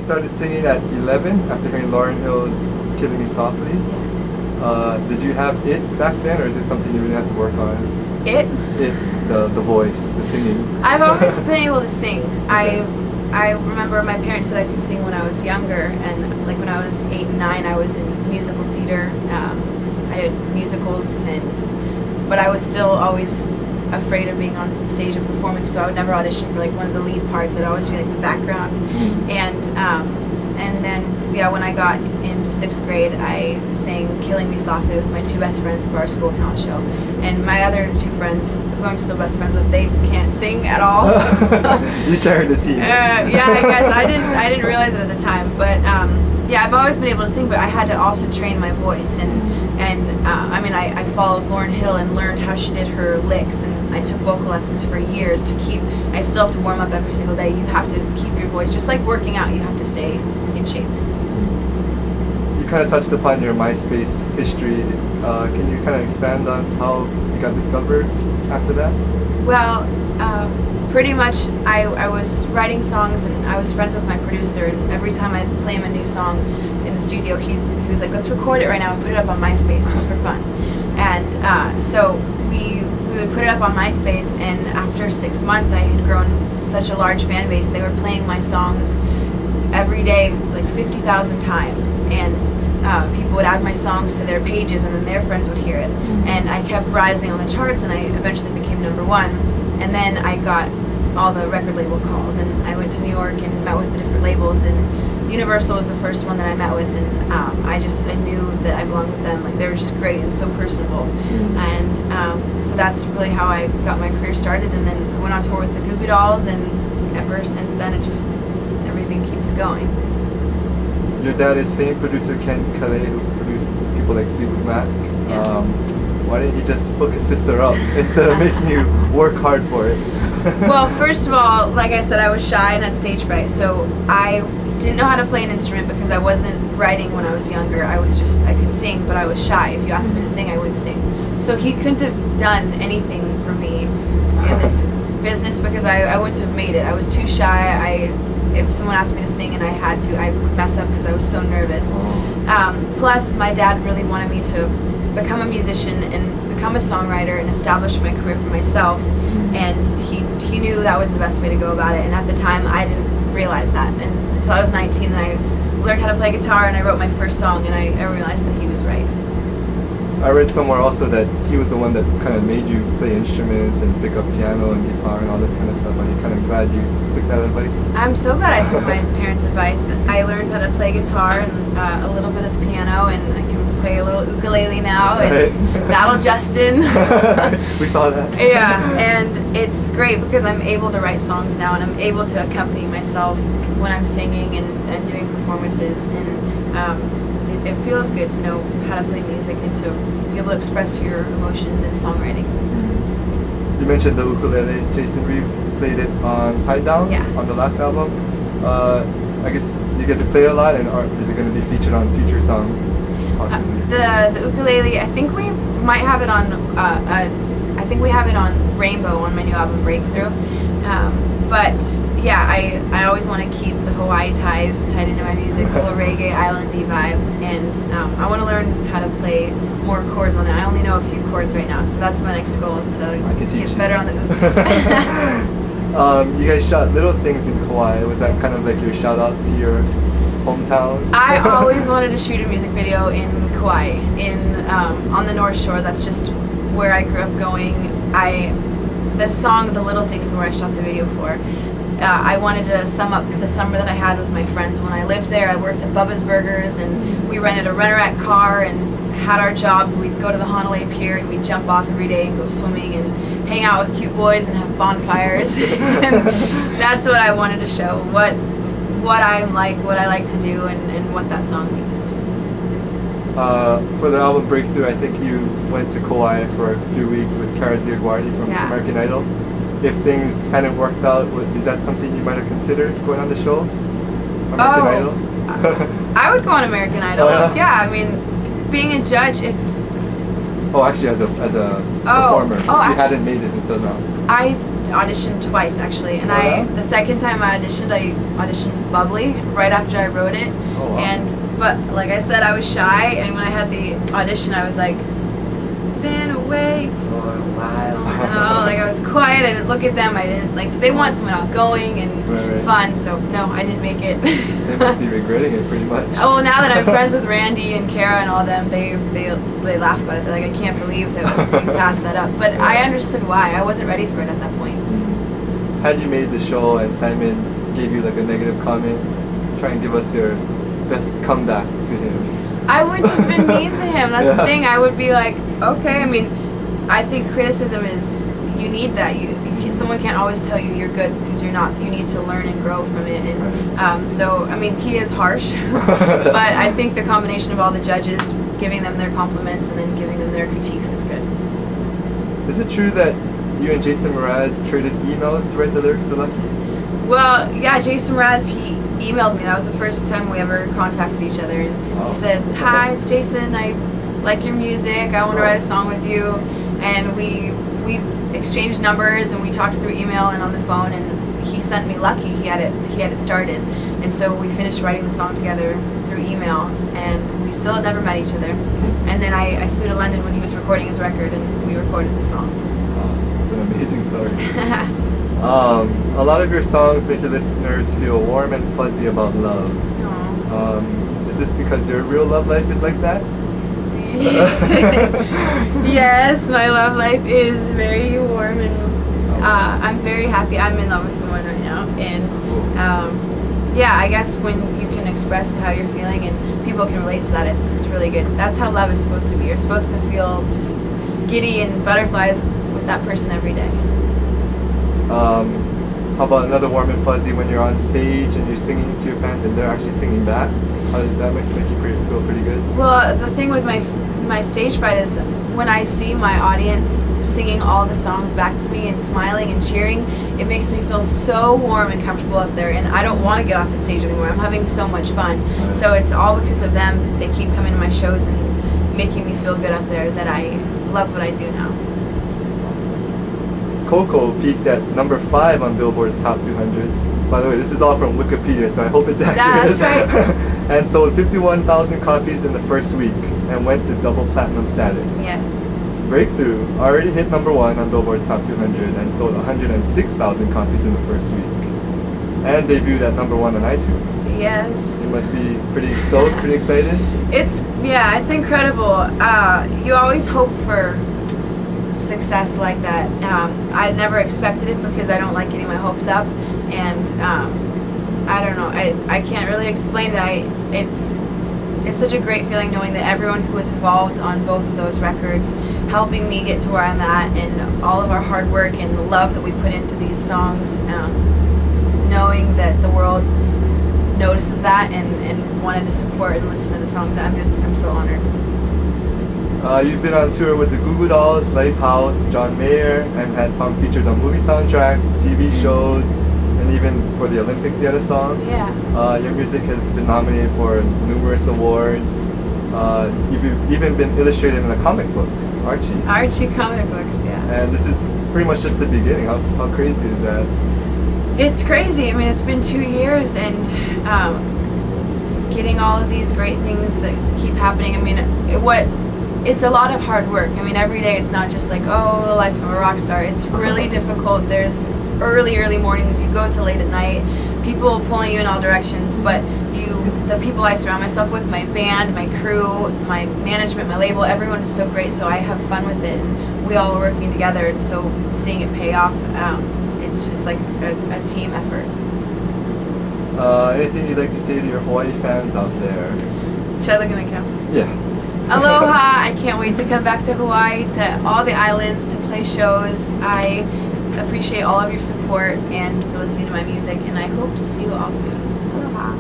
started singing at 11 after hearing Lauryn Hill's Killing Me Softly. Did you have it back then, or is it something you really have to work on? It? The voice, the singing. I've always been able to sing. I remember my parents said I could sing when I was younger, and like when I was 8 and 9, I was in musical theater. I did musicals, but I was still always afraid of being on stage and performing, so I would never audition for like one of the lead parts. I'd always be like the background. And then when I got into 6th grade, I sang Killing Me Softly with my 2 best friends for our school talent show. And my other 2 friends, who I'm still best friends with, they can't sing at all. You carried the team. Yeah, I guess I didn't realize it at the time, but I've always been able to sing, but I had to also train my voice, I followed Lauryn Hill and learned how she did her licks, and I took vocal lessons for years to keep. I still have to warm up every single day. You have to keep your voice, just like working out. You have to stay in shape. You kind of touched upon your MySpace history. Can you kind of expand on how you got discovered after that? Well, pretty much I was writing songs, and I was friends with my producer, and every time I'd play him a new song in the studio, he was like, let's record it right now and put it up on MySpace just for fun. And so we would put it up on MySpace, and after 6 months I had grown such a large fan base. They were playing my songs every day like 50,000 times, and people would add my songs to their pages, and then their friends would hear it. And I kept rising on the charts, and I eventually became #1. And then I got all the record label calls, and I went to New York and met with the different labels, and Universal was the first one that I met with, and I knew that I belonged with them. Like, they were just great and so personable. And so that's really how I got my career started, and then I went on tour with the Goo Goo Dolls, and ever since then everything keeps going. Your dad is famed producer Colbie Caillat, who produced people like Fleetwood Mac. Yeah. Why didn't you just hook his sister up instead of making you work hard for it? Well, first of all, like I said, I was shy and had stage fright, so I didn't know how to play an instrument because I wasn't writing when I was younger. I could sing, but I was shy. If you asked me to sing, I wouldn't sing. So he couldn't have done anything for me in this business because I wouldn't have made it. I was too shy. If someone asked me to sing and I had to, I would mess up because I was so nervous. Plus, my dad really wanted me to become a musician and become a songwriter and establish my career for myself, and he knew that was the best way to go about it, and at the time I didn't realize that, and until I was 19 and I learned how to play guitar and I wrote my first song, and I realized that he was right. I read somewhere also that he was the one that kind of made you play instruments and pick up piano and guitar and all this kind of stuff. Are you kind of glad you took that advice? I'm so glad I took my parents' advice. I learned how to play guitar and a little bit of the piano, and I can play a little ukulele now, and Battle Justin. We saw that. Yeah, and it's great because I'm able to write songs now, and I'm able to accompany myself when I'm singing and doing performances, and it feels good to know how to play music and to be able to express your emotions in songwriting. You mentioned the ukulele. Jason Reeves played it on Tied Down on the last album. I guess you get to play it a lot, and is it going to be featured on future songs? Possibly. The ukulele, I think we might have it on. I think we have it on Rainbow on my new album Breakthrough. But yeah, I always want to keep the Hawaii ties tied into my music, the whole reggae islandy vibe, and I want to learn how to play more chords on it. I only know a few chords right now, so that's my next goal, is to get better on the oud. You guys shot Little Things in Kauai. Was that kind of like your shout out to your hometown? I always wanted to shoot a music video in Kauai, on the North Shore. That's just where I grew up going. The song The Little Things where I shot the video for. I wanted to sum up the summer that I had with my friends when I lived there. I worked at Bubba's Burgers, and we rented a Rent-A-Wreck car and had our jobs. We'd go to the Honolulu Pier and we'd jump off every day and go swimming and hang out with cute boys and have bonfires. And that's what I wanted to show, what I'm like, what I like to do, and what that song means. For the album Breakthrough, I think you went to Kauai for a few weeks with Cara Diaguardi from American Idol. If things hadn't worked out, is that something you might have considered going on the show? American Idol? I would go on American Idol. Yeah, I mean, being a judge, it's... Oh, actually, as a performer, if you hadn't made it until now. auditioned twice actually, and yeah? the second time I auditioned Bubbly right after I wrote it. Oh, wow. But like I said, I was shy, and when I had the audition, I was like, been away for a while now. Like I was quiet. I didn't look at them. I didn't like. They want someone outgoing and fun. So no, I didn't make it. They must be regretting it pretty much. Oh, well, now that I'm friends with Randy and Kara and all them, they laugh about it. They're like, I can't believe that you passed that up. But I understood why. I wasn't ready for it at that point. Had you made the show and Simon gave you like a negative comment, try and give us your best comeback to him. I wouldn't have been mean to him. That's the thing. I would be like, okay. I mean, I think criticism is, you need that. Someone can't always tell you you're good because you're not. You need to learn and grow from it. And so, I mean, he is harsh, but I think the combination of all the judges giving them their compliments and then giving them their critiques is good. Is it true that you and Jason Mraz traded emails to write the lyrics to Lucky? Well, yeah, Jason Mraz, he emailed me. That was the first time we ever contacted each other. And he said, hi, it's Jason. I like your music. I want to write a song with you. And we exchanged numbers, and we talked through email and on the phone, and he sent me Lucky. He had it started. And so we finished writing the song together through email, and we still had never met each other. And then I flew to London when he was recording his record, and we recorded the song. It's an amazing story. A lot of your songs make the listeners feel warm and fuzzy about love. Is this because your real love life is like that? Yes, my love life is very warm, and I'm very happy. I'm in love with someone right now, and yeah, I guess when you can express how you're feeling and people can relate to that, it's really good. That's how love is supposed to be. You're supposed to feel just giddy and butterflies with that person every day. How about another warm and fuzzy when you're on stage and you're singing to your fans and they're actually singing back? That makes you feel pretty good? Well, the thing with my stage fright is when I see my audience singing all the songs back to me and smiling and cheering, it makes me feel so warm and comfortable up there, and I don't want to get off the stage anymore. I'm having so much fun. Right. So it's all because of them. They keep coming to my shows and making me feel good up there that I love what I do now. Coco peaked at number 5 on Billboard's Top 200. By the way, this is all from Wikipedia, so I hope it's accurate. That's right. And sold 51,000 copies in the first week and went to double platinum status. Yes. Breakthrough already hit number 1 on Billboard's Top 200 and sold 106,000 copies in the first week. And debuted at number 1 on iTunes. Yes. You must be pretty stoked, pretty excited? It's incredible. You always hope for success like that. I never expected it because I don't like getting my hopes up, and I don't know, I can't really explain it. It's such a great feeling knowing that everyone who was involved on both of those records, helping me get to where I'm at, and all of our hard work and the love that we put into these songs, knowing that the world notices that and wanted to support and listen to the songs. I'm so honored. You've been on tour with the Goo Goo Dolls, Lifehouse, John Mayer, and had song features on movie soundtracks, TV shows, and even for the Olympics you had a song. Yeah. Your music has been nominated for numerous awards. You've even been illustrated in a comic book, Archie. Archie comic books, yeah. And this is pretty much just the beginning. How crazy is that? It's crazy. I mean, it's been 2 years, and getting all of these great things that keep happening. I mean, it's a lot of hard work. I mean, every day it's not just like, oh, life of a rock star. It's really difficult. There's early mornings. You go till late at night. People pulling you in all directions. But the people I surround myself with, my band, my crew, my management, my label, everyone is so great. So I have fun with it. And we all are working together. And so seeing it pay off, it's like a team effort. Anything you'd like to say to your Hawaii fans out there? Should I look at my camera? Yeah. Aloha! I can't wait to come back to Hawaii, to all the islands, to play shows. I appreciate all of your support and for listening to my music, and I hope to see you all soon. Aloha!